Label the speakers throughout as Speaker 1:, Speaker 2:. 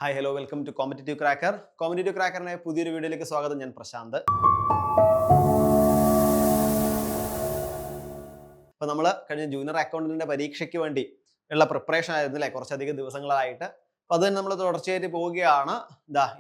Speaker 1: Hi hello welcome to competitive cracker. Competitive ക്രാക്കറിന്റെ പുതിയൊരു വീഡിയോയിലേക്ക് സ്വാഗതം. ഞാൻ പ്രശാന്ത്. അപ്പോൾ നമ്മൾ കഴിഞ്ഞ ജൂനിയർ അക്കൗണ്ടന്റിന്റെ പരീക്ഷയ്ക്ക് വേണ്ടി ഉള്ള പ്രിപ്പറേഷൻ ആയിരുന്നു അല്ലേ, കുറച്ചധികം ദിവസങ്ങളായിട്ട്. അപ്പോൾ അത് നമ്മൾ തുടർച്ചയായിട്ട് പോവുകയാണ്.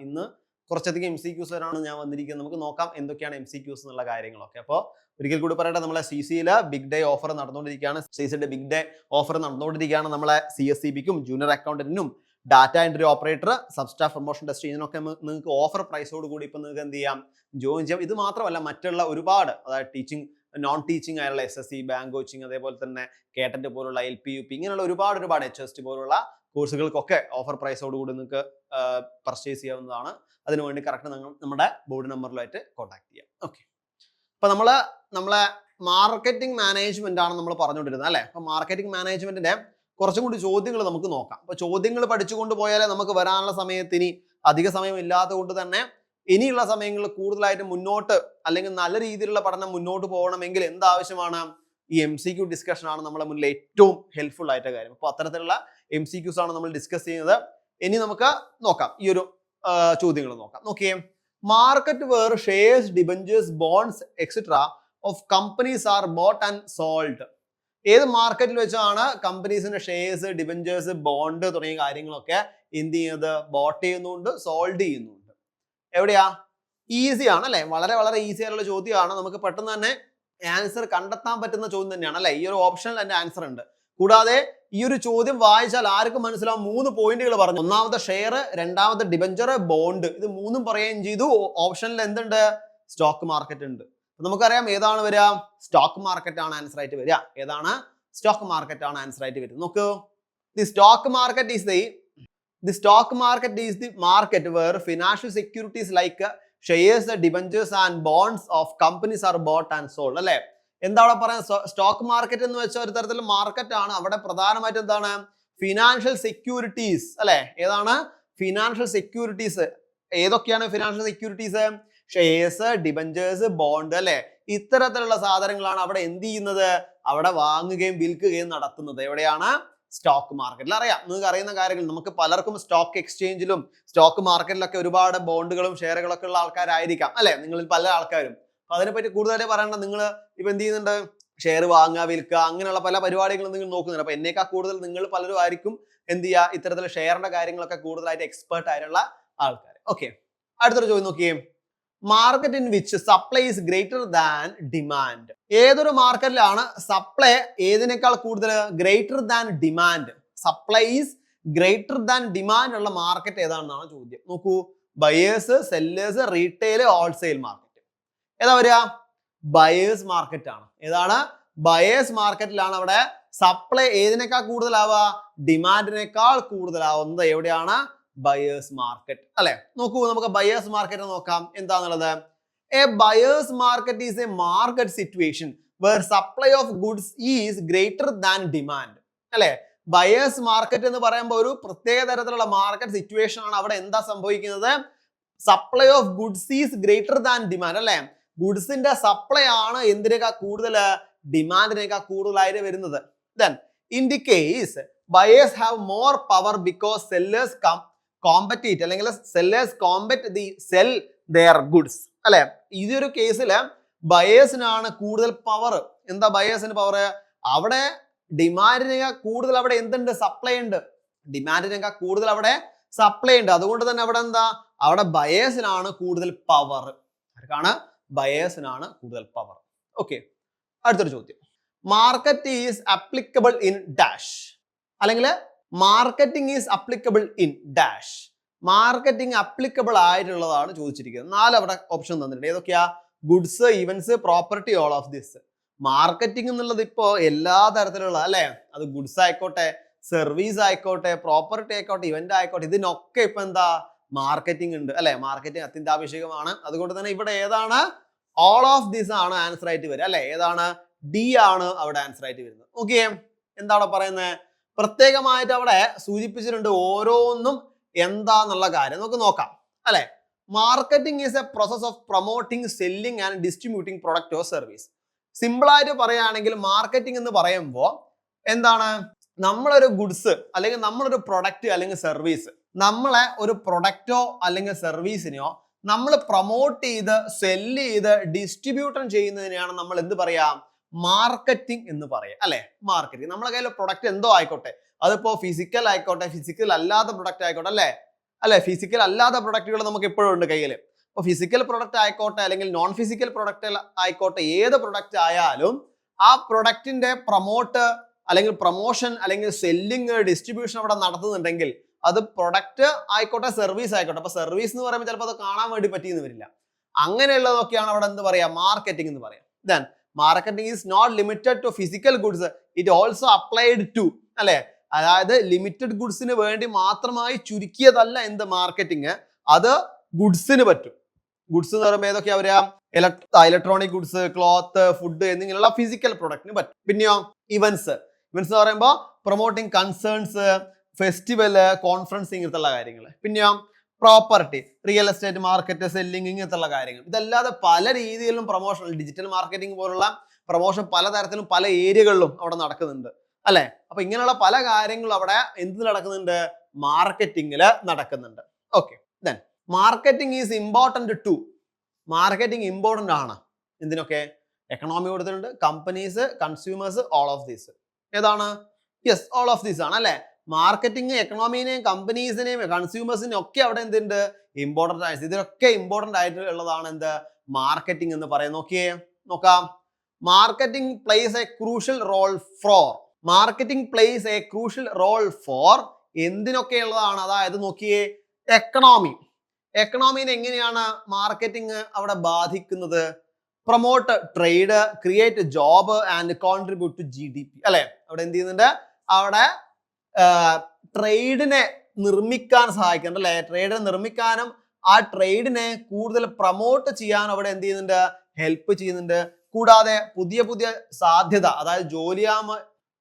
Speaker 1: ഇന്ന് കുറച്ചധികം MCQs വരാണ് ഞാൻ വന്നിരിക്കുന്നത്. നമുക്ക് നോക്കാം എന്തൊക്കെയാണ് MCQs എന്നുള്ള കാര്യങ്ങളൊക്കെ. അപ്പോൾ ഒരിക്കൽ കൂടി പറയട്ടെ, നമ്മളെ CCയിൽ ബിഗ് ഡേ ഓഫർ നടന്നുകൊണ്ടിരിക്കുകയാണ്. CCയുടെ ബിഗ് ഡേ ഓഫർ നടന്നുകൊണ്ടിരിക്കുകയാണ്. നമ്മളെ CSCBക്കും ജൂനിയർ അക്കൗണ്ടന്റിനും data entry operator, sub staff promotion test ഇതിനൊക്കെ നിങ്ങൾക്ക് ഓഫർ പ്രൈസോട് കൂടി ഇപ്പം നിങ്ങൾക്ക് എന്ത് ചെയ്യാം, ജോയിൻ ചെയ്യാം. ഇത് മാത്രമല്ല മറ്റുള്ള ഒരുപാട്, അതായത് ടീച്ചിങ്, നോൺ ടീച്ചിങ് ആയുള്ള SSC, ബാങ്ക് കോച്ചിങ്, അതേപോലെ തന്നെ കേട്ടറ്റ് പോലുള്ള LPUP, ഇങ്ങനെയുള്ള ഒരുപാട് HST പോലുള്ള കോഴ്സുകൾക്കൊക്കെ ഓഫർ പ്രൈസോട് കൂടി നിങ്ങൾക്ക് പർച്ചേസ് ചെയ്യാവുന്നതാണ്. അതിനുവേണ്ടി കറക്റ്റ് നമ്മുടെ ബോർഡ് നമ്പറിലായിട്ട് കോൺടാക്ട് ചെയ്യാം. ഓക്കെ, അപ്പോൾ നമ്മളെ മാർക്കറ്റിംഗ് മാനേജ്മെന്റ് ആണ് നമ്മൾ പറഞ്ഞുകൊണ്ടിരുന്നത് അല്ലേ. അപ്പോൾ മാർക്കറ്റിംഗ് മാനേജ്മെന്റിന്റെ കുറച്ചും കൂടി ചോദ്യങ്ങൾ നമുക്ക് നോക്കാം. അപ്പോൾ ചോദ്യങ്ങൾ പഠിച്ചുകൊണ്ട് പോയാലേ നമുക്ക് വരാനുള്ള സമയത്ത് ഇനി അധിക സമയം ഇല്ലാത്തത് കൊണ്ട് തന്നെ ഇനിയുള്ള സമയങ്ങളിൽ കൂടുതലായിട്ട് മുന്നോട്ട്, അല്ലെങ്കിൽ നല്ല രീതിയിലുള്ള പഠനം മുന്നോട്ട് പോകണമെങ്കിൽ എന്താവശ്യമാണ്, ഈ MCQ ഡിസ്കഷൻ ആണ് നമ്മളെ മുന്നിൽ ഏറ്റവും ഹെൽപ്ഫുൾ ആയിട്ട് കാര്യം. അപ്പോൾ അത്തരത്തിലുള്ള MCQs ആണ് നമ്മൾ ഡിസ്കസ് ചെയ്യുന്നത്. ഇനി നമുക്ക് നോക്കാം, ഈ ഒരു ചോദ്യങ്ങൾ നോക്കാം. നോക്കിയേ, market where shares, debentures, bonds etcetera of companies are bought and sold. ഏത് മാർക്കറ്റിൽ വെച്ചാണ് കമ്പനീസിന്റെ ഷെയർസ്, ഡിബഞ്ചേഴ്സ്, ബോണ്ട് തുടങ്ങിയ കാര്യങ്ങളൊക്കെ എന്ത് ചെയ്യുന്നത്, ബോട്ട് ചെയ്യുന്നുണ്ട്, സോൾഡ് ചെയ്യുന്നുണ്ട്. എവിടെയാ? ഈസി ആണ് അല്ലെ, വളരെ വളരെ ഈസി ആയിട്ടുള്ള ചോദ്യമാണ്. നമുക്ക് പെട്ടെന്ന് തന്നെ ആൻസർ കണ്ടെത്താൻ പറ്റുന്ന ചോദ്യം തന്നെയാണ് അല്ലെ. ഈ ഒരു ഓപ്ഷനിൽ എന്റെ ആൻസർ ഉണ്ട്. കൂടാതെ ഈ ഒരു ചോദ്യം വായിച്ചാൽ ആർക്കും മനസ്സിലാവും. 3 പോയിന്റുകൾ പറഞ്ഞു. ഒന്നാമത്തെ ഷെയർ, രണ്ടാമത്തെ ഡിബഞ്ചർ, ബോണ്ട്. ഇത് മൂന്നും പറയുകയും ചെയ്തു. ഓപ്ഷനിൽ എന്തുണ്ട്? സ്റ്റോക്ക് മാർക്കറ്റ് ഉണ്ട്. നമുക്കറിയാം ഏതാണ് വരിക, സ്റ്റോക്ക് മാർക്കറ്റ് ആണ് ആൻസർ ആയിട്ട് വരിക. ഏതാണ്? സ്റ്റോക്ക് മാർക്കറ്റ് ആണ് ആൻസർ ആയിട്ട് വരുന്നത്. നോക്കൂ, the stock market is the market where financial securities like shares, debentures and bonds of companies are bought and sold അല്ലെ. എന്താ അവിടെ പറയുന്നത്? സ്റ്റോക്ക് മാർക്കറ്റ് എന്ന് വെച്ചാൽ ഒരു തരത്തിൽ മാർക്കറ്റ് ആണ്. അവിടെ പ്രധാനമായിട്ടും എന്താണ്? ഫിനാൻഷ്യൽ സെക്യൂരിറ്റീസ് അല്ലെ. ഏതാണ്? Financial securities. ഏതൊക്കെയാണ് financial securities? Shares, debentures, bond അല്ലെ. ഇത്തരത്തിലുള്ള സാധനങ്ങളാണ് അവിടെ എന്ത് ചെയ്യുന്നത്, അവിടെ വാങ്ങുകയും വിൽക്കുകയും നടത്തുന്നത്. എവിടെയാണ്? സ്റ്റോക്ക് മാർക്കറ്റിൽ. അറിയാം, നിങ്ങൾക്ക് അറിയുന്ന കാര്യങ്ങൾ. നമുക്ക് പലർക്കും സ്റ്റോക്ക് എക്സ്ചേഞ്ചിലും സ്റ്റോക്ക് മാർക്കറ്റിലൊക്കെ ഒരുപാട് ബോണ്ടുകളും ഷെയറുകളൊക്കെ ഉള്ള ആൾക്കാരായിരിക്കാം അല്ലെ, നിങ്ങളിൽ പല ആൾക്കാരും. അപ്പൊ അതിനെപ്പറ്റി കൂടുതലായിട്ട് പറയണ്ട. നിങ്ങൾ ഇപ്പൊ എന്ത് ചെയ്യുന്നുണ്ട്, ഷെയർ വാങ്ങുക, വിൽക്കുക, അങ്ങനെയുള്ള പല പരിപാടികളും നിങ്ങൾ നോക്കുന്നുണ്ട്. അപ്പൊ എന്നേക്കാൾ കൂടുതൽ നിങ്ങൾ പലരും ആയിരിക്കും എന്ത് ചെയ്യുക, ഇത്തരത്തിൽ ഷെയറിന്റെ കാര്യങ്ങളൊക്കെ കൂടുതലായിട്ട് എക്സ്പേർട്ട് ആയിട്ടുള്ള ആൾക്കാർ. ഓക്കെ, അടുത്തൊരു ചോദ്യം നോക്കിയേ, market in which supply is greater than demand. ഏതൊരു മാർക്കറ്റിലാണ് സപ്ലൈ ഏതിനേക്കാൾ കൂടുതൽ? Greater than demand. Supply is greater than demand ഉള്ള മാർക്കറ്റ് ഏതാണെന്നാണ് ചോദ്യം. നോക്കൂ, buyers, sellers, retail, wholesale market. ഏതാ വരിക? ബയേഴ്സ് മാർക്കറ്റ് ആണ്. ഏതാണ്? ബയേഴ്സ് മാർക്കറ്റിലാണ് അവിടെ സപ്ലൈ ഏതിനേക്കാൾ കൂടുതലാവുക? ഡിമാൻഡിനേക്കാൾ കൂടുതലാവുന്നത്. എവിടെയാണ്? ബയേഴ്സ് മാർക്കറ്റ് അല്ലെ. നോക്കൂ, നമുക്ക് ബയേഴ്സ് മാർക്കറ്റ് നോക്കാം. എന്താന്നുള്ളത്? A buyer's market is a market situation where supply of goods is greater than demand അല്ലെ. ബയേഴ്സ് മാർക്കറ്റ് എന്ന് പറയുമ്പോൾ ഒരു പ്രത്യേക തരത്തിലുള്ള മാർക്കറ്റ് സിറ്റുവേഷൻ ആണ്. അവിടെ എന്താ സംഭവിക്കുന്നത്? Supply of goods is greater than demand അല്ലെ. ഗുഡ്സിന്റെ സപ്ലൈ ആണ് എന്തിനേക്കാൾ കൂടുതൽ? ഡിമാൻഡിനേക്കാൾ കൂടുതലായിട്ട് വരുന്നത്. Then in the case buyers have more power because sellers compete, അല്ലെങ്കിൽ sellers compete the sell their goods അല്ലെ. ഈ ഒരു കേസിൽ ബയേഴ്സിനാണ് കൂടുതൽ പവർ. എന്താ ബയേഴ്സിന് പവർ? അവിടെ ഡിമാൻഡിനേക്കാൾ കൂടുതൽ അവിടെ എന്തുണ്ട്? സപ്ലൈ ഉണ്ട്. ഡിമാൻഡിനേക്കാൾ കൂടുതൽ അവിടെ സപ്ലൈ ഉണ്ട്. അതുകൊണ്ട് തന്നെ അവിടെ എന്താ? അവിടെ ബയേഴ്സിനാണ് കൂടുതൽ പവർ. ആർക്കാണ്? ബയേഴ്സിനാണ് കൂടുതൽ പവർ. ഓക്കെ, അടുത്തൊരു ചോദ്യം, market is applicable in dash, അല്ലെങ്കിൽ marketing is applicable in dash. Marketing applicable ആയിട്ടുള്ളതാണ് ചോദിച്ചിരിക്കുന്നത്. 4 അവിടെ ഓപ്ഷൻ തന്നിട്ടുണ്ട്. ഏതൊക്കെയാ? Goods, events, property, all of this. Marketing എന്നുള്ളത് ഇപ്പോ എല്ലാ തരത്തിലുള്ള അല്ലെ, അത് ഗുഡ്സ് ആയിക്കോട്ടെ, സർവീസ് ആയിക്കോട്ടെ, പ്രോപ്പർട്ടി ആയിക്കോട്ടെ, ഇവന്റ് ആയിക്കോട്ടെ, ഇതിനൊക്കെ ഇപ്പൊ എന്താ? മാർക്കറ്റിംഗ് ഉണ്ട് അല്ലെ. മാർക്കറ്റിംഗ് അത്യന്താപേക്ഷികമാണ്. അതുകൊണ്ട് തന്നെ ഇവിടെ ഏതാണ്? ഓൾ ഓഫ് ദിസ് ആണ് ആൻസർ ആയിട്ട് വരിക അല്ലെ. ഏതാണ്? ഡി ആണ് അവിടെ ആൻസർ ആയിട്ട് വരുന്നത്. ഓക്കെ, എന്താണ് പറയുന്നത്? പ്രത്യേകമായിട്ട് അവിടെ സൂചിപ്പിച്ചിട്ടുണ്ട് ഓരോന്നും എന്താന്നുള്ള കാര്യം. നമുക്ക് നോക്കാം അല്ലെ. Marketing is A process of promoting, selling and distributing product or service. Simple ആയിട്ട് പറയുകയാണെങ്കിൽ മാർക്കറ്റിംഗ് എന്ന് പറയുമ്പോൾ എന്താണ്? നമ്മളൊരു ഗുഡ്സ് അല്ലെങ്കിൽ നമ്മളൊരു പ്രൊഡക്റ്റ് അല്ലെങ്കിൽ സർവീസ് നമ്മളെ ഒരു പ്രൊഡക്റ്റോ അല്ലെങ്കിൽ സർവീസിനെയോ നമ്മൾ പ്രൊമോട്ട് ചെയ്ത് സെല്ല് ചെയ്ത് ഡിസ്ട്രിബ്യൂട്ടൺ ചെയ്യുന്നതിനെയാണ് നമ്മൾ എന്ത് പറയാം, മാർക്കറ്റിംഗ് എന്ന് പറയാം അല്ലെ. മാർക്കറ്റിംഗ് നമ്മളെ കയ്യിൽ പ്രൊഡക്റ്റ് എന്തോ ആയിക്കോട്ടെ, അതിപ്പോ ഫിസിക്കൽ ആയിക്കോട്ടെ, ഫിസിക്കൽ അല്ലാത്ത പ്രൊഡക്റ്റ് ആയിക്കോട്ടെ അല്ലെ ഫിസിക്കൽ അല്ലാത്ത പ്രൊഡക്റ്റുകൾ നമുക്ക് എപ്പോഴും ഉണ്ട് കയ്യിൽ. അപ്പോൾ ഫിസിക്കൽ പ്രൊഡക്റ്റ് ആയിക്കോട്ടെ അല്ലെങ്കിൽ നോൺ ഫിസിക്കൽ പ്രൊഡക്റ്റ് ആയിക്കോട്ടെ, ഏത് പ്രൊഡക്റ്റ് ആയാലും ആ പ്രൊഡക്റ്റിന്റെ പ്രൊമോട്ട് അല്ലെങ്കിൽ പ്രൊമോഷൻ അല്ലെങ്കിൽ സെല്ലിങ് ഡിസ്ട്രിബ്യൂഷൻ അവിടെ നടത്തുന്നുണ്ടെങ്കിൽ അത് പ്രൊഡക്റ്റ് ആയിക്കോട്ടെ സർവീസ് ആയിക്കോട്ടെ. അപ്പൊ സർവീസ് എന്ന് പറയുമ്പോൾ ചിലപ്പോൾ അത് കാണാൻ വേണ്ടി പറ്റിയെന്ന് വരില്ല. അങ്ങനെയുള്ളതൊക്കെയാണ് അവിടെ എന്ത് പറയാ, മാർക്കറ്റിംഗ് എന്ന് പറയാം. Then marketing is not limited to physical goods, it also applied to അല്ലെ. അതായത് ലിമിറ്റഡ് ഗുഡ്സിന് വേണ്ടി മാത്രമായി ചുരുക്കിയതല്ല എന്ത് മാർക്കറ്റിംഗ്, അത് ഗുഡ്സിന് പറ്റും. ഗുഡ്സ് എന്ന് പറയുമ്പോൾ ഏതൊക്കെയാ പറയാ, ഇലക്ട്രോണിക് ഗുഡ്സ്, ക്ലോത്ത്, ഫുഡ് എന്നിങ്ങനെയുള്ള ഫിസിക്കൽ പ്രൊഡക്റ്റിന് പറ്റും. പിന്നെയോ ഇവന്റ്സ് എന്ന് പറയുമ്പോൾ പ്രൊമോട്ടിങ് കൺസേൺസ്, ഫെസ്റ്റിവല്, കോൺഫറൻസ് ഇങ്ങനത്തുള്ള കാര്യങ്ങൾ. പിന്നെയോ property, real estate market, selling ഇങ്ങനത്തുള്ള കാര്യങ്ങൾ. ഇതല്ലാതെ പല രീതിയിലും പ്രൊമോഷൻ, ഡിജിറ്റൽ മാർക്കറ്റിംഗ് പോലുള്ള പ്രൊമോഷൻ പലതരത്തിലും പല ഏരിയകളിലും അവിടെ നടക്കുന്നുണ്ട് അല്ലെ. അപ്പൊ ഇങ്ങനെയുള്ള പല കാര്യങ്ങളും അവിടെ എന്ത് നടക്കുന്നുണ്ട്, മാർക്കറ്റിംഗിൽ നടക്കുന്നുണ്ട്. Okay, then marketing is important to, marketing important ആണ് എന്തിനൊക്കെ, എക്കണോമി കൊടുത്തിട്ടുണ്ട്, companies, consumers, all of these. ഏതാണ്, യെസ് ഓൾ ഓഫ് ദീസ് ആണ് അല്ലെ. മാർക്കറ്റിംഗ് എക്കണോമിനെയും കമ്പനീസിനെയും കൺസ്യൂമേഴ്സിനെയും ഒക്കെ അവിടെ എന്തുണ്ട്, ഇമ്പോർട്ടന്റ് ആയിട്ട്, ഇതിലൊക്കെ ഇമ്പോർട്ടന്റ് ആയിട്ട് ഉള്ളതാണ് എന്ത്, മാർക്കറ്റിംഗ് എന്ന് പറയാം. നോക്കാം, marketing plays a crucial role for, marketing plays a crucial role for എന്തിനൊക്കെ ഉള്ളതാണ്, അതായത് നോക്കിയേ എക്കണോമിനെ എങ്ങനെയാണ് മാർക്കറ്റിംഗ് അവിടെ ബാധിക്കുന്നത്, promote trade, create job and contribute to GDP അല്ലെ. അവിടെ എന്ത് ചെയ്യുന്നുണ്ട്, അവിടെ ട്രേഡിനെ നിർമ്മിക്കാൻ സഹായിക്കുന്നുണ്ട് അല്ലെ. ട്രേഡിനെ നിർമ്മിക്കാനും ആ ട്രേഡിനെ കൂടുതൽ പ്രൊമോട്ട് ചെയ്യാനും അവിടെ എന്ത് ചെയ്യുന്നുണ്ട്, ഹെൽപ്പ് ചെയ്യുന്നുണ്ട്. കൂടാതെ പുതിയ സാധ്യത, അതായത്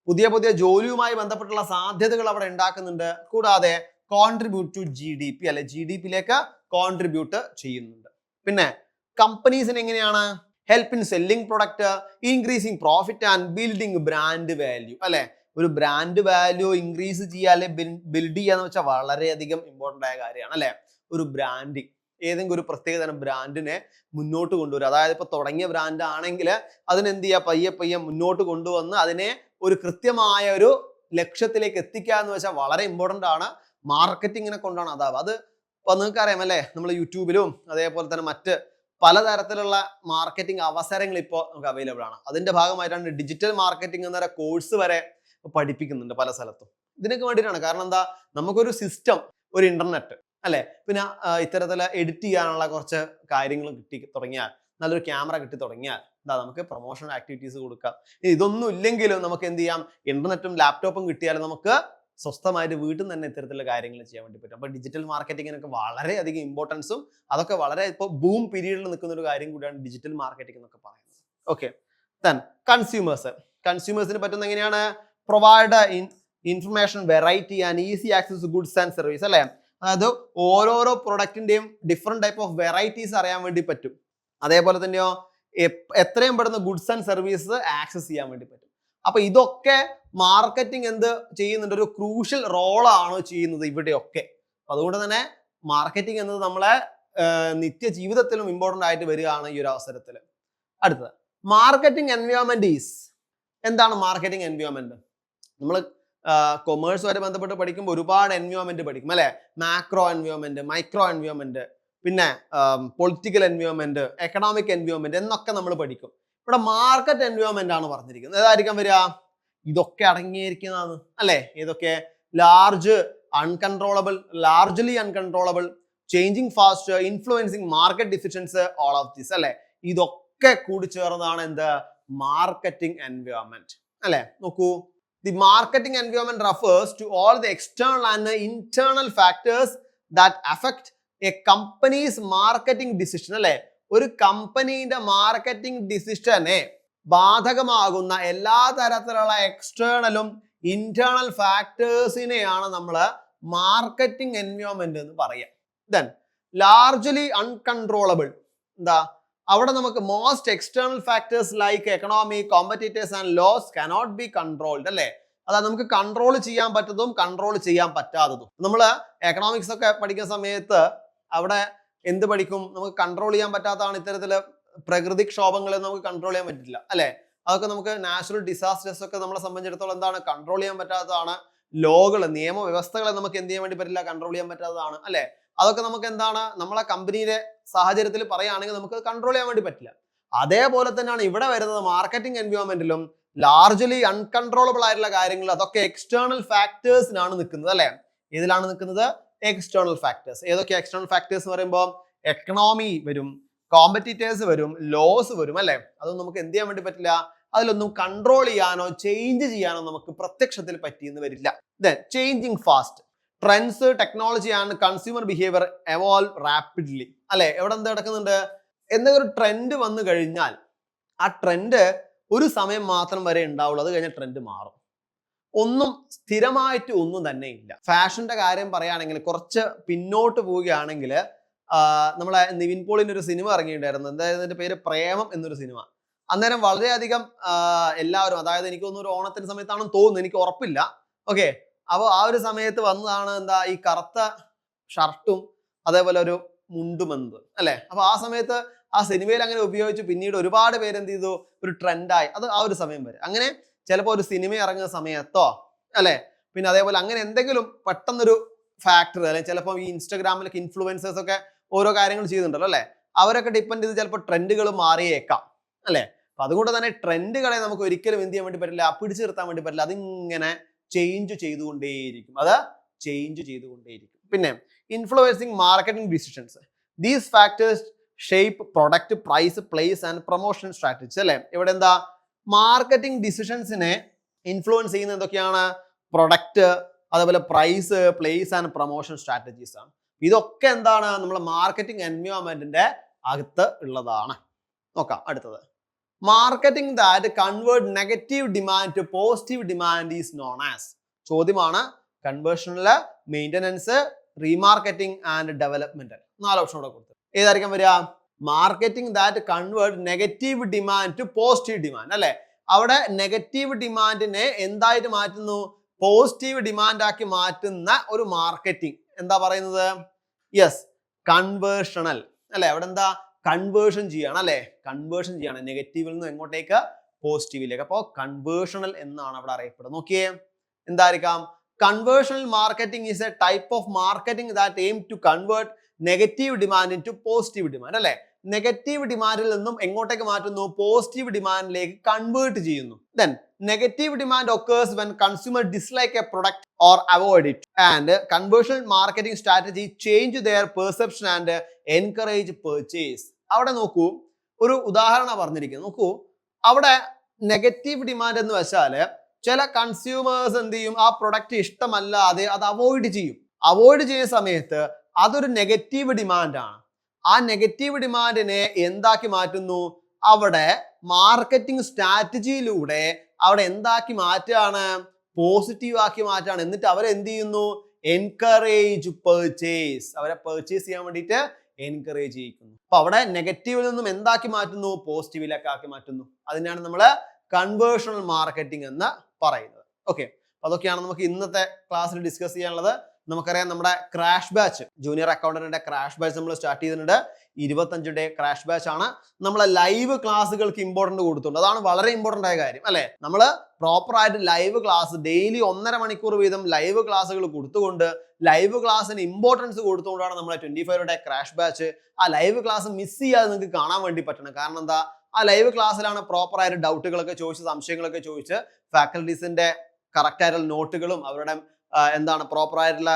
Speaker 1: പുതിയ ജോലിയുമായി ബന്ധപ്പെട്ടുള്ള സാധ്യതകൾ അവിടെ ഉണ്ടാക്കുന്നുണ്ട്. കൂടാതെ കോൺട്രിബ്യൂട്ട് ടു GDP അല്ലെ, GDPയിലേക്ക് കോൺട്രിബ്യൂട്ട് ചെയ്യുന്നുണ്ട്. പിന്നെ കമ്പനീസിന് എങ്ങനെയാണ്, help in selling product, increasing profit and building brand value അല്ലെ. ഒരു ബ്രാൻഡ് വാല്യൂ ഇൻക്രീസ് ചെയ്യുക അല്ലെ ബിൽഡ് ചെയ്യാന്ന് വെച്ചാൽ വളരെയധികം ഇമ്പോർട്ടന്റ് ആയ കാര്യമാണ് അല്ലെ. ഒരു ബ്രാൻഡിങ്, ഏതെങ്കിലും ഒരു പ്രത്യേക തരം ബ്രാൻഡിനെ മുന്നോട്ട് കൊണ്ടുവരിക. അതായത് ഇപ്പൊ തുടങ്ങിയ ബ്രാൻഡ് ആണെങ്കിൽ അതിനെന്ത് ചെയ്യുക, പയ്യെ മുന്നോട്ട് കൊണ്ടുവന്ന് അതിനെ ഒരു കൃത്യമായ ഒരു ലക്ഷ്യത്തിലേക്ക് എത്തിക്കുക എന്ന് വെച്ചാൽ വളരെ ഇമ്പോർട്ടന്റ് ആണ്. മാർക്കറ്റിങ്ങിനെ കൊണ്ടാണ് അത് ഇപ്പൊ നിങ്ങൾക്ക് അറിയാം അല്ലെ, നമ്മൾ യൂട്യൂബിലും അതേപോലെ തന്നെ മറ്റ് പലതരത്തിലുള്ള മാർക്കറ്റിംഗ് അവസരങ്ങൾ ഇപ്പോൾ നമുക്ക് അവൈലബിൾ ആണ്. അതിന്റെ ഭാഗമായിട്ടാണ് ഡിജിറ്റൽ മാർക്കറ്റിംഗ് എന്ന കോഴ്സ് വരെ പഠിപ്പിക്കുന്നുണ്ട് പല സ്ഥലത്തും. ഇതിനൊക്കെ വേണ്ടിയിട്ടാണ്. കാരണം എന്താ, നമുക്കൊരു സിസ്റ്റം, ഒരു ഇന്റർനെറ്റ് അല്ലെ, പിന്നെ ഇത്തരത്തില് എഡിറ്റ് ചെയ്യാനുള്ള കുറച്ച് കാര്യങ്ങൾ കിട്ടി തുടങ്ങിയാൽ, നല്ലൊരു ക്യാമറ കിട്ടി തുടങ്ങിയാൽ നമുക്ക് പ്രൊമോഷൻ ആക്ടിവിറ്റീസ് കൊടുക്കാം. ഇതൊന്നും ഇല്ലെങ്കിലും നമുക്ക് എന്ത് ചെയ്യാം, ഇന്റർനെറ്റും ലാപ്ടോപ്പും കിട്ടിയാലും നമുക്ക് സ്വസ്ഥമായിട്ട് വീട്ടിൽ നിന്ന് തന്നെ ഇത്തരത്തിലുള്ള കാര്യങ്ങൾ ചെയ്യാൻ വേണ്ടി പറ്റും. അപ്പൊ ഡിജിറ്റൽ മാർക്കറ്റിങ്ങിനൊക്കെ വളരെയധികം ഇമ്പോർട്ടൻസും അതൊക്കെ വളരെ ഇപ്പോൾ ബൂം പീരീഡിൽ നിൽക്കുന്ന ഒരു കാര്യം കൂടിയാണ് ഡിജിറ്റൽ മാർക്കറ്റിംഗ് എന്നൊക്കെ പറയുന്നത്. ഓക്കെ, ദെൻ കൺസ്യൂമേഴ്സിന് പറ്റുന്ന എങ്ങനെയാണ്, provide information, variety and easy access goods and service അല്ലെ. അതായത് ഓരോരോ പ്രൊഡക്റ്റിന്റെയും ഡിഫറെന്റ് ടൈപ്പ് ഓഫ് വെറൈറ്റീസ് അറിയാൻ വേണ്ടി പറ്റും. അതേപോലെ തന്നെയോ എത്രയും പെടുന്ന ഗുഡ്സ് ആൻഡ് സർവീസ് ആക്സസ് ചെയ്യാൻ വേണ്ടി പറ്റും. അപ്പൊ ഇതൊക്കെ മാർക്കറ്റിംഗ് എന്ത് ചെയ്യുന്നുണ്ട്, ഒരു ക്രൂഷ്യൽ റോളാണ് ചെയ്യുന്നത് ഇവിടെയൊക്കെ. അതുകൊണ്ട് തന്നെ മാർക്കറ്റിംഗ് എന്നത് നമ്മളെ നിത്യ ജീവിതത്തിലും ഇമ്പോർട്ടന്റ് ആയിട്ട് വരികയാണ് ഈ ഒരു അവസരത്തിൽ. അടുത്തത് മാർക്കറ്റിംഗ് എൻവയോൺമെന്റ് ഈസ്, എന്താണ് മാർക്കറ്റിംഗ് എൻവയോൺമെന്റ്? നമ്മൾ കൊമേഴ്സുമായിട്ട് ബന്ധപ്പെട്ട് പഠിക്കുമ്പോൾ ഒരുപാട് എൻവയോൺമെന്റ് പഠിക്കും അല്ലെ. മാക്രോ എൻവയോൺമെന്റ്, മൈക്രോ എൻവയോൺമെന്റ്, പിന്നെ പൊളിറ്റിക്കൽ എൻവയോൺമെന്റ്, എക്കണോമിക് എൻവയോൺമെന്റ് എന്നൊക്കെ നമ്മൾ പഠിക്കും. ഇവിടെ മാർക്കറ്റ് എൻവയോൺമെന്റ് ആണ് പറഞ്ഞിരിക്കുന്നത്. ഏതായിരിക്കാം വരിക, ഇതൊക്കെ അടങ്ങിയിരിക്കുന്നതാണ് അല്ലെ. ഇതൊക്കെ largely uncontrollable, changing fast, influencing market decisions, all of this അല്ലെ. ഇതൊക്കെ കൂടി ചേർന്നതാണ് എന്ത്, മാർക്കറ്റിംഗ് എൻവയോൺമെന്റ് അല്ലെ. നോക്കൂ, the marketing environment refers to all the external and internal factors that affect a company's marketing decision അല്ലെ. ഒരു കമ്പനിയുടെ മാർക്കറ്റിംഗ് ഡിസിഷനെ ബാധകമാകുന്ന എല്ലാ തരത്തിലുള്ള എക്സ്റ്റേണലും ഇന്റേണൽ ഫാക്ടേഴ്സിനെയാണ് നമ്മൾ മാർക്കറ്റിംഗ് എൻവയോൺമെന്റ് എന്ന് പറയാം. ദെൻ ലാർജ്ലി അൺകൺട്രോളബിൾ, എന്താ, അവിടെ നമുക്ക് most external factors like economy, competitors and laws cannot be controlled അല്ലെ. അതായത് നമുക്ക് കൺട്രോൾ ചെയ്യാൻ പറ്റുന്നതും കൺട്രോൾ ചെയ്യാൻ പറ്റാത്തതും. നമ്മൾ എക്കണോമിക്സ് ഒക്കെ പഠിക്കുന്ന സമയത്ത് അവിടെ എന്ത് പഠിക്കും? നമുക്ക് കൺട്രോൾ ചെയ്യാൻ പറ്റാത്തതാണ് ഇത്തരത്തില് പ്രകൃതിക്ഷോഭങ്ങളെ നമുക്ക് കൺട്രോൾ ചെയ്യാൻ പറ്റില്ല അല്ലെ? അതൊക്കെ നമുക്ക് നാച്ചുറൽ ഡിസാസ്റ്റേഴ്സ് ഒക്കെ നമ്മളെ സംബന്ധിച്ചിടത്തോളം എന്താണ്? കൺട്രോൾ ചെയ്യാൻ പറ്റാത്തതാണ്. ലോകൾ, നിയമവ്യവസ്ഥകളെ നമുക്ക് എന്ത് ചെയ്യാൻ വേണ്ടി പറ്റില്ല? കൺട്രോൾ ചെയ്യാൻ പറ്റാത്തതാണ് അല്ലെ? അതൊക്കെ നമുക്ക് എന്താണ്? നമ്മളെ കമ്പനിയിലെ സാഹചര്യത്തിൽ പറയുകയാണെങ്കിൽ നമുക്ക് കൺട്രോൾ ചെയ്യാൻ വേണ്ടി പറ്റില്ല. അതേപോലെ തന്നെയാണ് ഇവിടെ വരുന്നത് മാർക്കറ്റിംഗ് എൻവയോൺമെന്റിലും ലാർജ്ലി അൺകൺട്രോളബിൾ ആയിട്ടുള്ള കാര്യങ്ങൾ അതൊക്കെ എക്സ്റ്റേണൽ ഫാക്ടേഴ്സിനാണ് നിൽക്കുന്നത് അല്ലെ? ഇതിലാണ് നിൽക്കുന്നത് എക്സ്റ്റേണൽ ഫാക്ടേഴ്സ്. ഏതൊക്കെ എക്സ്റ്റേണൽ ഫാക്ടേഴ്സ് എന്ന് പറയുമ്പോൾ എക്കണോമി വരും, കോമ്പറ്റീറ്റേഴ്സ് വരും, ലോസ് വരും അല്ലെ? അതൊന്നും നമുക്ക് എന്ത് ചെയ്യാൻ വേണ്ടി പറ്റില്ല, അതിലൊന്നും കൺട്രോൾ ചെയ്യാനോ ചേഞ്ച് ചെയ്യാനോ നമുക്ക് പ്രത്യക്ഷത്തിൽ പറ്റിയെന്ന് വരില്ല. Then changing fast, trends, technology and consumer behaviour evolve rapidly അല്ലെ? എവിടെ എന്ത് നടക്കുന്നുണ്ട്? എന്തെങ്കിലും ഒരു ട്രെൻഡ് വന്നു കഴിഞ്ഞാൽ ആ ട്രെൻഡ് ഒരു സമയം മാത്രം വരെ ഉണ്ടാവുള്ളൂ, അത് കഴിഞ്ഞ ട്രെൻഡ് മാറും. ഒന്നും സ്ഥിരമായിട്ട് ഒന്നും തന്നെ ഇല്ല. ഫാഷന്റെ കാര്യം പറയുകയാണെങ്കിൽ കുറച്ച് പിന്നോട്ട് പോവുകയാണെങ്കിൽ നമ്മളെ നിവിൻ പോളിന്റെ ഒരു സിനിമ ഇറങ്ങിയിട്ടുണ്ടായിരുന്നു. എന്തായാലും അതിന്റെ പേര് പ്രേമം എന്നൊരു സിനിമ. അന്നേരം വളരെയധികം എല്ലാവരും, അതായത് എനിക്ക് തോന്നുന്നു ഒരു ഓണത്തിന്റെ സമയത്താണെന്ന് തോന്നുന്നു, എനിക്ക് ഉറപ്പില്ല. ഓക്കെ, അപ്പോൾ ആ ഒരു സമയത്ത് വന്നതാണ് എന്താ ഈ കറുത്ത ഷർട്ടും അതേപോലെ ഒരു മുണ്ടുമെന്നത് അല്ലെ? അപ്പൊ ആ സമയത്ത് ആ സിനിമയിൽ അങ്ങനെ ഉപയോഗിച്ച് പിന്നീട് ഒരുപാട് പേര് എന്ത് ചെയ്തു, ഒരു ട്രെൻഡായി. അത് ആ ഒരു സമയം വരെ. അങ്ങനെ ചിലപ്പോൾ ഒരു സിനിമ ഇറങ്ങുന്ന സമയത്തോ അല്ലെ, പിന്നെ അതേപോലെ അങ്ങനെ എന്തെങ്കിലും പെട്ടെന്നൊരു ഫാക്ടർ, അല്ലെങ്കിൽ ചിലപ്പോൾ ഈ ഇൻസ്റ്റാഗ്രാമിലൊക്കെ ഇൻഫ്ലുവൻസേഴ്സ് ഒക്കെ ഓരോ കാര്യങ്ങൾ ചെയ്യുന്നുണ്ടല്ലോ അല്ലെ? അവരൊക്കെ ഡിപ്പെൻഡ് ചെയ്ത് ചിലപ്പോൾ ട്രെൻഡുകൾ മാറിയേക്കാം അല്ലെ? അപ്പൊ അതുകൊണ്ട് തന്നെ ട്രെൻഡുകളെ നമുക്ക് ഒരിക്കലും എന്ത് ചെയ്യാൻ വേണ്ടി പറ്റില്ല, പിടിച്ചു നിർത്താൻ വേണ്ടി പറ്റില്ല. അതിങ്ങനെ ചേഞ്ച് ചെയ്തുകൊണ്ടേയിരിക്കും, അത് ചേഞ്ച് ചെയ്തുകൊണ്ടേയിരിക്കും. പിന്നെ influencing marketing decisions, these factors shape product, price, place and promotion strategies അല്ലെ? ഇവിടെ എന്താ മാർക്കറ്റിംഗ് ഡിസിഷൻസിനെ ഇൻഫ്ലുവൻസ് ചെയ്യുന്ന എന്തൊക്കെയാണ്? പ്രൊഡക്റ്റ്, അതേപോലെ price, place and promotion strategies ആണ്. ഇതൊക്കെ എന്താണ്? നമ്മളെ മാർക്കറ്റിംഗ് എൻവയോൺമെന്റിന്റെ അകത്ത് ഉള്ളതാണ്. നോക്കാം അടുത്തത്. Marketing that convert negative demand to positive demand is known as. ചോദ്യമാണ്. കൺവേർഷനിലെ maintenance, remarketing and development. 4 option ഇവിടെ കൊടുത്തു. ഏതായിരിക്കും വരിക? Marketing that convert negative demand to positive demand അല്ലെ? അവിടെ നെഗറ്റീവ് ഡിമാൻഡിനെ എന്തായിട്ട് മാറ്റുന്നു? പോസിറ്റീവ് ഡിമാൻഡ് ആക്കി മാറ്റുന്ന ഒരു മാർക്കറ്റിംഗ്. എന്താ പറയുന്നത്? യെസ്, കൺവേർഷണൽ അല്ലെ? അവിടെ എന്താ? കൺവേർഷൻ ചെയ്യണം അല്ലെ? കൺവേർഷൻ ചെയ്യണം നെഗറ്റീവിൽ നിന്ന് എങ്ങോട്ടേക്ക്? പോസിറ്റീവിലേക്ക്. അപ്പോൾ കൺവേർഷണൽ എന്നാണ് അവിടെ അറിയപ്പെടുന്നത്. നോക്കിയേ എന്തായിരിക്കാം? Conversational marketing is a type of marketing that aim to convert negative demand into positive demand അല്ലെ? നെഗറ്റീവ് ഡിമാൻഡിൽ നിന്നും എങ്ങോട്ടേക്ക് മാറ്റുന്നു? പോസിറ്റീവ് ഡിമാൻഡിലേക്ക് കൺവേർട്ട് ചെയ്യുന്നു. Then negative demand occurs when consumer dislike a product or avoid it, and conversion marketing strategy change their perception and encourage purchase. അവിടെ നോക്കൂ, ഒരു ഉദാഹരണം പറഞ്ഞിരിക്കുന്നു. നോക്കൂ, അവിടെ നെഗറ്റീവ് ഡിമാൻഡ് എന്ന് വെച്ചാല് ചില കൺസ്യൂമേഴ്സ് എന്ത് ചെയ്യും? ആ പ്രൊഡക്റ്റ് ഇഷ്ടമല്ലാതെ അത് അവോയ്ഡ് ചെയ്യും. അവോയ്ഡ് ചെയ്യുന്ന സമയത്ത് അതൊരു നെഗറ്റീവ് ഡിമാൻഡ് ആണ്. ആ നെഗറ്റീവ് ഡിമാൻഡിനെ എന്താക്കി മാറ്റുന്നു? അവിടെ മാർക്കറ്റിംഗ് സ്ട്രാറ്റജിയിലൂടെ അവിടെ എന്താക്കി മാറ്റാണ്? പോസിറ്റീവ് ആക്കി മാറ്റാണ്. എന്നിട്ട് അവരെന്ത് ചെയ്യുന്നു? Encourage purchase. അവരെ പർച്ചേസ് ചെയ്യാൻ വേണ്ടിയിട്ട് എൻകറേജ് ചെയ്യിക്കുന്നു. അപ്പൊ അവിടെ നെഗറ്റീവിൽ നിന്നും എന്താക്കി മാറ്റുന്നു? പോസിറ്റീവിലേക്ക് ആക്കി മാറ്റുന്നു. അതിനാണ് നമ്മൾ കൺവേർഷണൽ മാർക്കറ്റിംഗ് എന്ന് പറയുന്നത്. ഓക്കെ, അതൊക്കെയാണ് നമുക്ക് ഇന്നത്തെ ക്ലാസ്സിൽ ഡിസ്കസ് ചെയ്യാനുള്ളത്. നമുക്കറിയാം നമ്മുടെ ക്രാഷ് ബാച്ച്, ജൂനിയർ അക്കൗണ്ടന്റിന്റെ ക്രാഷ് ബാച്ച് നമ്മൾ സ്റ്റാർട്ട് ചെയ്തിട്ടുണ്ട്. 25 ഡേ ക്രാഷ് ബാച്ച് ആണ്. നമ്മളെ ലൈവ് ക്ലാസ്സുകൾക്ക് ഇമ്പോർട്ടന്റ് കൊടുത്തിട്ടുണ്ട്. അതാണ് വളരെ ഇമ്പോർട്ടന്റ് ആയ കാര്യം അല്ലെ? നമ്മൾ പ്രോപ്പർ ആയിട്ട് ലൈവ് ക്ലാസ് ഡെയിലി 1.5 മണിക്കൂർ വീതം ലൈവ് ക്ലാസ്സുകൾ കൊടുത്തുകൊണ്ട്, ലൈവ് ക്ലാസ്സിന് ഇമ്പോർട്ടൻസ് കൊടുത്തുകൊണ്ടാണ് നമ്മളെ 25 ഡേ ക്രാഷ് ബാച്ച്. ആ ലൈവ് ക്ലാസ് മിസ് ചെയ്യാതെ നിങ്ങൾക്ക് കാണാൻ വേണ്ടി പറ്റണം. കാരണം എന്താ? ആ ലൈവ് ക്ലാസ്സിലാണ് പ്രോപ്പർ ആയിട്ട് ഡൗട്ടുകളൊക്കെ ചോദിച്ച്, സംശയങ്ങളൊക്കെ ചോദിച്ച് ഫാക്കൽറ്റീസിന്റെ കറക്റ്റ് ആയിട്ടുള്ള നോട്ടുകളും അവരുടെ എന്താണ് പ്രോപ്പർ ആയിട്ടുള്ള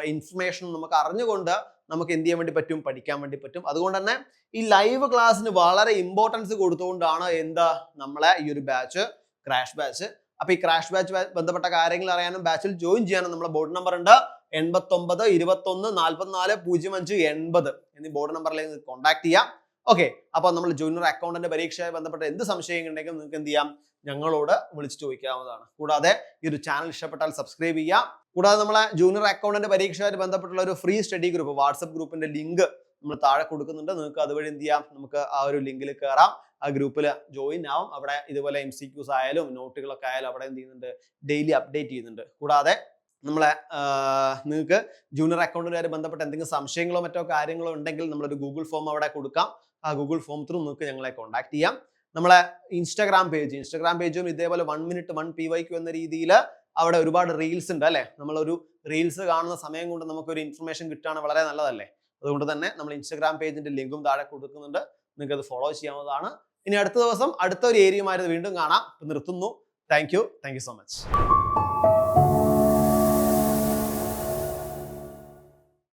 Speaker 1: ഇൻഫർമേഷനും നമുക്ക് അറിഞ്ഞുകൊണ്ട് നമുക്ക് എന്ത് ചെയ്യാൻ വേണ്ടി പറ്റും? പഠിക്കാൻ വേണ്ടി പറ്റും. അതുകൊണ്ട് തന്നെ ഈ ലൈവ് ക്ലാസ്സിന് വളരെ ഇമ്പോർട്ടൻസ് കൊടുത്തുകൊണ്ടാണ് എന്താ നമ്മളെ ഈ ഒരു ബാച്ച്, ക്രാഷ് ബാച്ച്. അപ്പൊ ഈ ക്രാഷ് ബാച്ച് ബന്ധപ്പെട്ട കാര്യങ്ങൾ അറിയാനും ബാച്ചിൽ ജോയിൻ ചെയ്യാനും നമ്മളെ ബോർഡ് നമ്പർ ഉണ്ട് 89 21 44 05 80 എന്നീ ബോർഡ് നമ്പറിലേക്ക് കോൺടാക്ട് ചെയ്യാം. ഓക്കെ, അപ്പൊ നമ്മൾ ജൂനിയർ അക്കൗണ്ടന്റ് പരീക്ഷയുമായി ബന്ധപ്പെട്ട എന്ത് സംശയങ്ങൾ ഉണ്ടെങ്കിലും നിങ്ങൾക്ക് എന്ത് ചെയ്യാം? ഞങ്ങളോട് വിളിച്ചു ചോദിക്കാവുന്നതാണ്. കൂടാതെ ഈ ഒരു ചാനൽ ഇഷ്ടപ്പെട്ടാൽ സബ്സ്ക്രൈബ് ചെയ്യാം. കൂടാതെ നമ്മളെ ജൂനിയർ അക്കൗണ്ടന്റ് പരീക്ഷയുമായിട്ട് ബന്ധപ്പെട്ടുള്ള ഒരു ഫ്രീ സ്റ്റഡി ഗ്രൂപ്പ്, വാട്സപ്പ് ഗ്രൂപ്പിന്റെ ലിങ്ക് നമ്മൾ താഴെ കൊടുക്കുന്നുണ്ട്. നിങ്ങൾക്ക് അതുവഴി എന്ത് ചെയ്യാം? നമുക്ക് ആ ഒരു ലിങ്കിൽ കയറാം. ആ ഗ്രൂപ്പിൽ ജോയിൻ ആവും. അവിടെ ഇതുപോലെ MCQs ആയാലും നോട്ടുകളൊക്കെ ആയാലും അവിടെ എന്ത് ചെയ്യുന്നുണ്ട്, ഡെയിലി അപ്ഡേറ്റ് ചെയ്യുന്നുണ്ട്. കൂടാതെ നമ്മളെ നിങ്ങൾക്ക് ജൂനിയർ അക്കൗണ്ടുമായി ബന്ധപ്പെട്ട എന്തെങ്കിലും സംശയങ്ങളോ മറ്റോ കാര്യങ്ങളോ ഉണ്ടെങ്കിൽ നമ്മളൊരു ഗൂഗിൾ ഫോം അവിടെ കൊടുക്കാം. ആ ഗൂഗിൾ ഫോം ത്രൂ നിങ്ങൾക്ക് ഞങ്ങളെ കോൺടാക്ട് ചെയ്യാം. നമ്മളെ ഇൻസ്റ്റാഗ്രാം പേജും ഇതേപോലെ 1 minute 1 PYQ എന്ന രീതിയിൽ അവിടെ ഒരുപാട് റീൽസ് ഉണ്ട് അല്ലെ. നമ്മളൊരു റീൽസ് കാണുന്ന സമയം കൊണ്ട് നമുക്കൊരു ഇൻഫർമേഷൻ കിട്ടുകയാണ്, വളരെ നല്ലതല്ലേ. അതുകൊണ്ട് തന്നെ നമ്മൾ ഇൻസ്റ്റാഗ്രാം പേജിന്റെ ലിങ്കും താഴെ കൊടുക്കുന്നുണ്ട്, നിങ്ങൾക്ക് അത് ഫോളോ ചെയ്യാവുന്നതാണ്. ഇനി അടുത്ത ദിവസം അടുത്ത ഒരു ഏരിയയുമായിട്ട് വീണ്ടും കാണാം. നിർത്തുന്നു. Thank you so much.